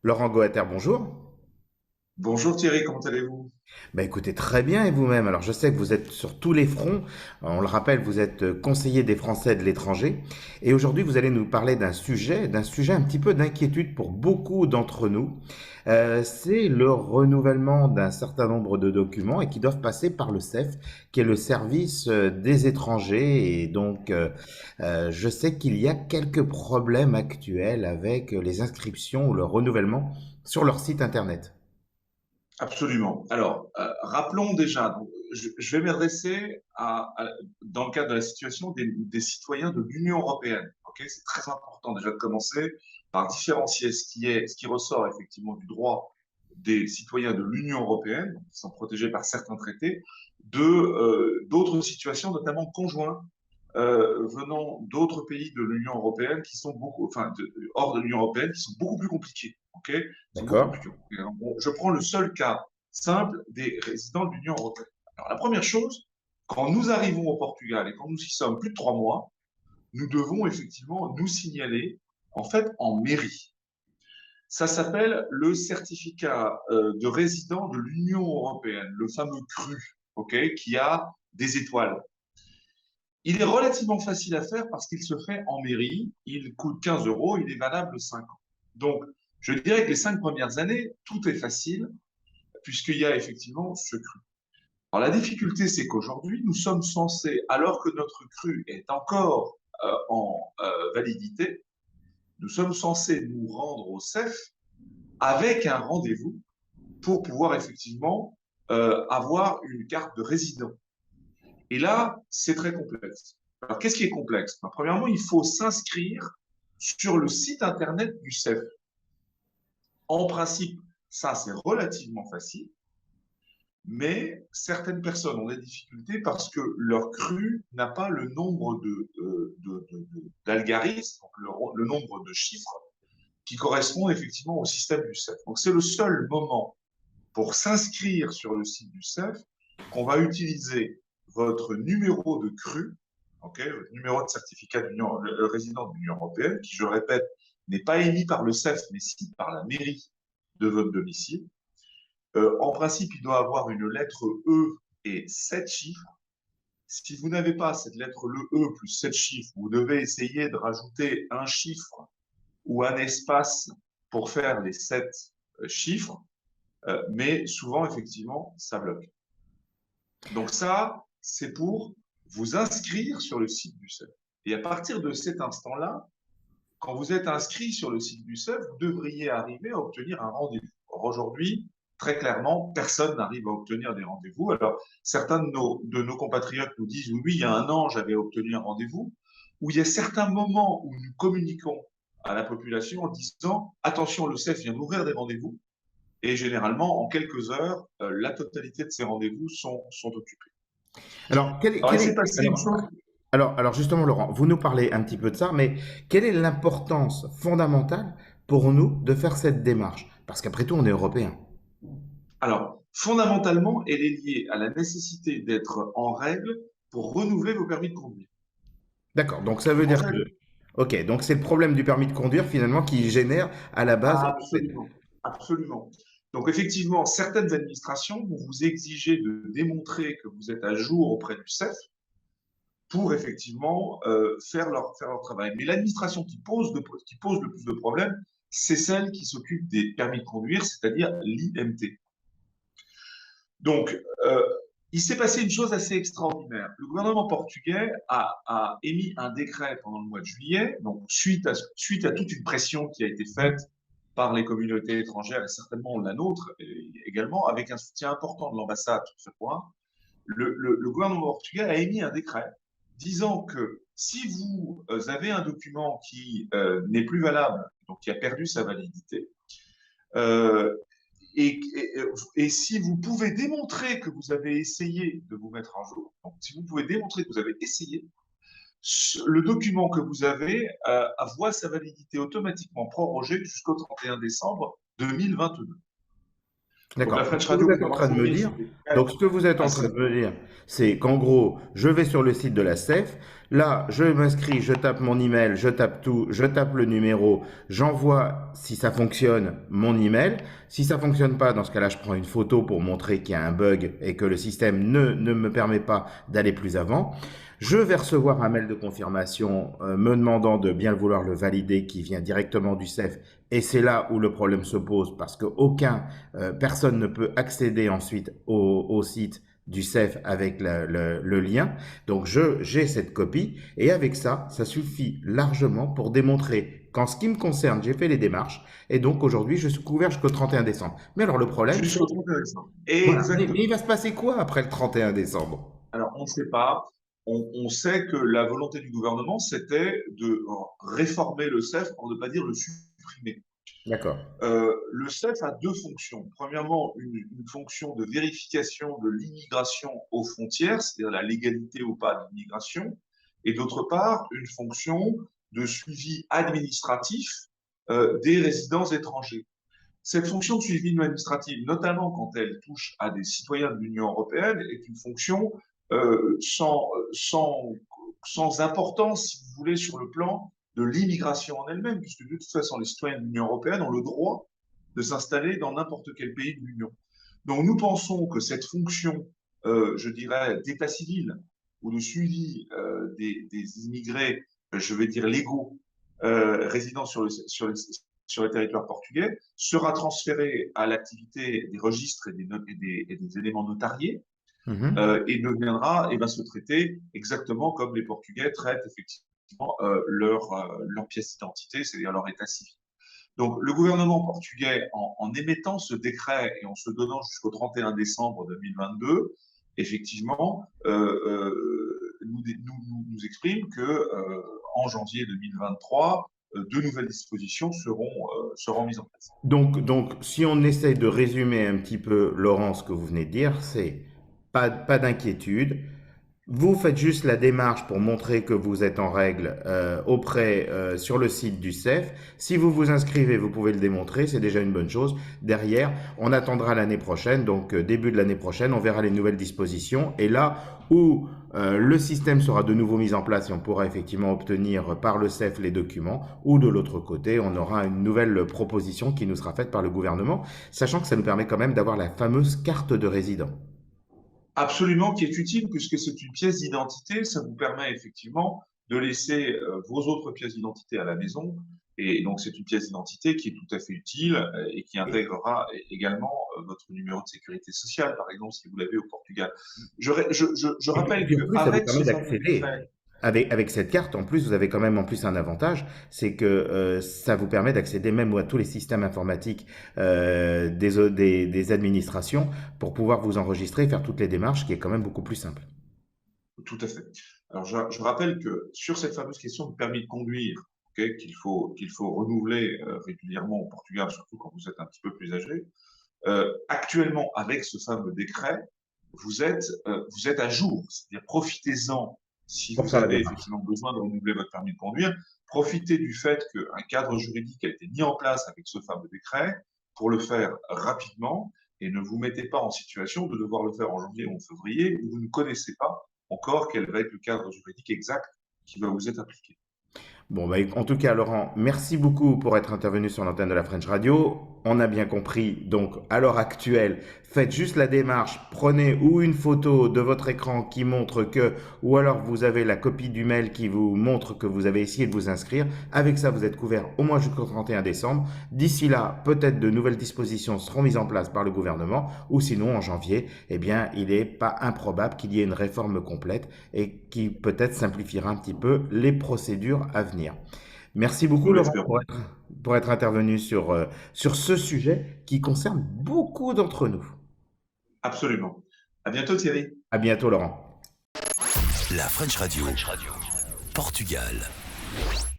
Laurent Goater, bonjour. Bonjour Thierry, comment allez-vous? Bah écoutez, très bien et vous-même. Alors je sais que vous êtes sur tous les fronts. On le rappelle, vous êtes conseiller des Français de l'étranger. Et aujourd'hui, vous allez nous parler d'un sujet un petit peu d'inquiétude pour beaucoup d'entre nous. C'est le renouvellement d'un certain nombre de documents et qui doivent passer par le CEF, qui est le service des étrangers. Et donc, je sais qu'il y a quelques problèmes actuels avec les inscriptions ou le renouvellement sur leur site internet. Absolument. Alors, rappelons déjà, donc, je vais m'adresser dans le cadre de la situation des citoyens de l'Union européenne. Ok, c'est très important déjà de commencer par différencier ce qui ressort effectivement du droit des citoyens de l'Union européenne, qui sont protégés par certains traités, d'autres situations, notamment conjoints venant d'autres pays de l'Union européenne qui sont hors de l'Union européenne, qui sont beaucoup plus compliqués. Ok, ils sont beaucoup D'accord? plus compliqués. Alors, bon, je prends le seul cas simple des résidents de l'Union européenne. Alors, la première chose, quand nous arrivons au Portugal et quand nous y sommes plus de 3 mois, nous devons effectivement nous signaler en fait en mairie. Ça s'appelle le certificat de résident de l'Union européenne, le fameux CRU, ok, qui a des étoiles. Il est relativement facile à faire parce qu'il se fait en mairie, il coûte 15 euros, il est valable 5 ans. Donc, je dirais que les 5 premières années, tout est facile puisqu'il y a effectivement ce cru. Alors, la difficulté, c'est qu'aujourd'hui, nous sommes censés, alors que notre cru est encore en validité, nous sommes censés nous rendre au CEF avec un rendez-vous pour pouvoir effectivement avoir une carte de résident. Et là, c'est très complexe. Alors, qu'est-ce qui est complexe? Ben, premièrement, il faut s'inscrire sur le site internet du CEF. En principe, ça, c'est relativement facile, mais certaines personnes ont des difficultés parce que leur cru n'a pas le nombre d'algorithmes, donc le nombre de chiffres qui correspondent effectivement au système du CEF. Donc, c'est le seul moment pour s'inscrire sur le site du CEF qu'on va utiliser votre numéro de CRU, okay, votre numéro de certificat d'union, le résident de l'Union européenne, qui, je le répète, n'est pas émis par le CEF, mais si par la mairie de votre domicile. En principe, il doit avoir une lettre E et 7 chiffres. Si vous n'avez pas cette lettre le E plus 7 chiffres, vous devez essayer de rajouter un chiffre ou un espace pour faire les 7 chiffres, mais souvent, effectivement, ça bloque. Donc ça, c'est pour vous inscrire sur le site du CEF. Et à partir de cet instant-là, quand vous êtes inscrit sur le site du CEF, vous devriez arriver à obtenir un rendez-vous. Or, aujourd'hui, très clairement, personne n'arrive à obtenir des rendez-vous. Alors, certains de nos compatriotes nous disent, oui, oui, il y a un an, j'avais obtenu un rendez-vous, ou il y a certains moments où nous communiquons à la population en disant, attention, le CEF vient d'ouvrir des rendez-vous, et généralement, en quelques heures, la totalité de ces rendez-vous sont occupés. Alors, Alors, il s'est passé une chose. alors justement, Laurent, vous nous parlez un petit peu de ça, mais quelle est l'importance fondamentale pour nous de faire cette démarche? Parce qu'après tout, on est européen. Alors, fondamentalement, elle est liée à la nécessité d'être en règle pour renouveler vos permis de conduire. D'accord, donc ça veut En dire fait, que, ok, donc c'est le problème du permis de conduire finalement qui génère à la base. absolument, absolument. Donc, effectivement, certaines administrations vont vous exiger de démontrer que vous êtes à jour auprès du CEF pour effectivement faire leur travail. Mais l'administration qui pose le plus de problèmes, c'est celle qui s'occupe des permis de conduire, c'est-à-dire l'IMT. Donc, euh, il s'est passé une chose assez extraordinaire. Le gouvernement portugais a émis un décret pendant le mois de juillet, donc suite à toute une pression qui a été faite par les communautés étrangères et certainement la nôtre également, avec un soutien important de l'ambassade sur ce point. Le gouvernement portugais a émis un décret disant que si vous avez un document qui n'est plus valable, donc qui a perdu sa validité, euh, et, et, et, si vous pouvez démontrer que vous avez essayé de vous mettre à jour, donc si vous pouvez démontrer que vous avez essayé, le document que vous avez voit sa validité automatiquement prorogée jusqu'au 31 décembre 2022. Donc la D'accord. French Ce que vous Radio êtes peut en train de me renseigner dire, sur les donc quatre ce que vous êtes en train de assets. me dire, c'est qu'en gros, je vais sur le site de la SEF, là, je m'inscris, je tape mon email, je tape tout, je tape le numéro, j'envoie, si ça fonctionne, mon email. Si ça fonctionne pas, dans ce cas-là, je prends une photo pour montrer qu'il y a un bug et que le système ne me permet pas d'aller plus avant. Je vais recevoir un mail de confirmation me demandant de bien vouloir le valider qui vient directement du CEF et c'est là où le problème se pose parce que personne ne peut accéder ensuite au site du CEF avec le lien. Donc j'ai cette copie et avec ça, ça suffit largement pour démontrer qu'en ce qui me concerne, j'ai fait les démarches et donc aujourd'hui, je suis couvert jusqu'au 31 décembre. Mais alors le problème, c'est Jusqu'au 31 décembre. voilà. Mais il Exactement. va se passer quoi après le 31 décembre? Alors, on ne sait pas. On sait que la volonté du gouvernement, c'était de réformer le CEF, pour ne pas dire le supprimer. D'accord. Le CEF a deux fonctions. Premièrement, une fonction de vérification de l'immigration aux frontières, c'est-à-dire la légalité ou pas de l'immigration, et d'autre part, une fonction de suivi administratif des résidents étrangers. Cette fonction de suivi administratif, notamment quand elle touche à des citoyens de l'Union européenne, est une fonction sans importance, si vous voulez, sur le plan de l'immigration en elle-même, puisque de toute façon, les citoyens de l'Union européenne ont le droit de s'installer dans n'importe quel pays de l'Union. Donc nous pensons que cette fonction, je dirais, d'état civil ou de suivi des immigrés, je vais dire légaux, résidant sur le territoire portugais, sera transférée à l'activité des registres et des éléments notariés Mhm. et deviendra et va se traiter exactement comme les Portugais traitent effectivement leur pièce d'identité, c'est-à-dire leur état civil. Donc, le gouvernement portugais, en émettant ce décret et en se donnant jusqu'au 31 décembre 2022, effectivement, nous exprime que en janvier 2023, de nouvelles dispositions seront mises en place. Donc, si on essaye de résumer un petit peu, Laurent, ce que vous venez de dire, c'est pas d'inquiétude. Vous faites juste la démarche pour montrer que vous êtes en règle sur le site du CEF. Si vous vous inscrivez, vous pouvez le démontrer, c'est déjà une bonne chose. Derrière, on attendra l'année prochaine, donc début de l'année prochaine, on verra les nouvelles dispositions. Et là où le système sera de nouveau mis en place et on pourra effectivement obtenir par le CEF les documents, ou de l'autre côté, on aura une nouvelle proposition qui nous sera faite par le gouvernement, sachant que ça nous permet quand même d'avoir la fameuse carte de résident. Absolument, qui est utile puisque c'est une pièce d'identité. Ça vous permet effectivement de laisser vos autres pièces d'identité à la maison. Et donc, c'est une pièce d'identité qui est tout à fait utile et qui intégrera également votre numéro de sécurité sociale, par exemple, si vous l'avez au Portugal. Je Et rappelle puis en plus, ça vous qu'avec permet ce fameux d'accéder. décret, Avec cette carte, en plus, vous avez quand même en plus un avantage, c'est que ça vous permet d'accéder même à tous les systèmes informatiques des administrations pour pouvoir vous enregistrer et faire toutes les démarches, qui est quand même beaucoup plus simple. tout à fait. Alors, je rappelle que sur cette fameuse question de permis de conduire, okay, qu'il faut renouveler régulièrement au Portugal, surtout quand vous êtes un petit peu plus âgé, actuellement, avec ce fameux décret, vous êtes à jour. C'est-à-dire, profitez-en si Pour vous faire la avez démarche. effectivement besoin de renouveler votre permis de conduire. Profitez du fait qu'un cadre juridique a été mis en place avec ce fameux décret pour le faire rapidement et ne vous mettez pas en situation de devoir le faire en janvier ou en février où vous ne connaissez pas encore quel va être le cadre juridique exact qui va vous être appliqué. Bon, bah, en tout cas, Laurent, merci beaucoup pour être intervenu sur l'antenne de la French Radio. On a bien compris, donc à l'heure actuelle, faites juste la démarche, prenez ou une photo de votre écran qui montre que, ou alors vous avez la copie du mail qui vous montre que vous avez essayé de vous inscrire. Avec ça, vous êtes couvert au moins jusqu'au 31 décembre. D'ici là, peut-être de nouvelles dispositions seront mises en place par le gouvernement, ou sinon en janvier, eh bien, il n'est pas improbable qu'il y ait une réforme complète et qui peut-être simplifiera un petit peu les procédures à venir. Merci beaucoup Nous Laurent l'espérons. pour être intervenu sur ce sujet qui concerne beaucoup d'entre nous. Absolument. À bientôt, Thierry. À bientôt Laurent. La French Radio, Portugal.